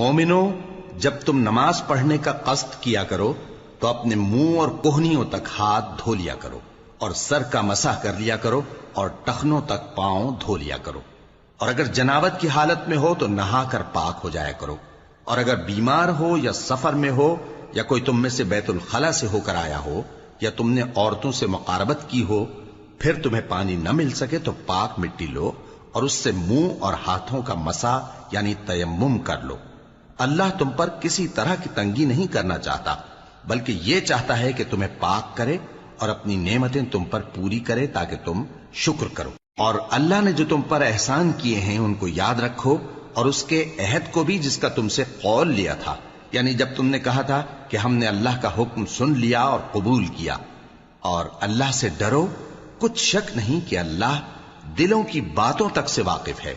مومنو، جب تم نماز پڑھنے کا قصد کیا کرو تو اپنے منہ اور کوہنیوں تک ہاتھ دھو لیا کرو، اور سر کا مسح کر لیا کرو، اور ٹخنوں تک پاؤں دھو لیا کرو، اور اگر جنابت کی حالت میں ہو تو نہا کر پاک ہو جایا کرو، اور اگر بیمار ہو یا سفر میں ہو یا کوئی تم میں سے بیت الخلا سے ہو کر آیا ہو یا تم نے عورتوں سے مقاربت کی ہو، پھر تمہیں پانی نہ مل سکے تو پاک مٹی لو اور اس سے منہ اور ہاتھوں کا مسح یعنی تیمم کر لو۔ اللہ تم پر کسی طرح کی تنگی نہیں کرنا چاہتا، بلکہ یہ چاہتا ہے کہ تمہیں پاک کرے اور اپنی نعمتیں تم پر پوری کرے تاکہ تم شکر کرو۔ اور اللہ نے جو تم پر احسان کیے ہیں ان کو یاد رکھو، اور اس کے عہد کو بھی جس کا تم سے قول لیا تھا، یعنی جب تم نے کہا تھا کہ ہم نے اللہ کا حکم سن لیا اور قبول کیا۔ اور اللہ سے ڈرو، کچھ شک نہیں کہ اللہ دلوں کی باتوں تک سے واقف ہے۔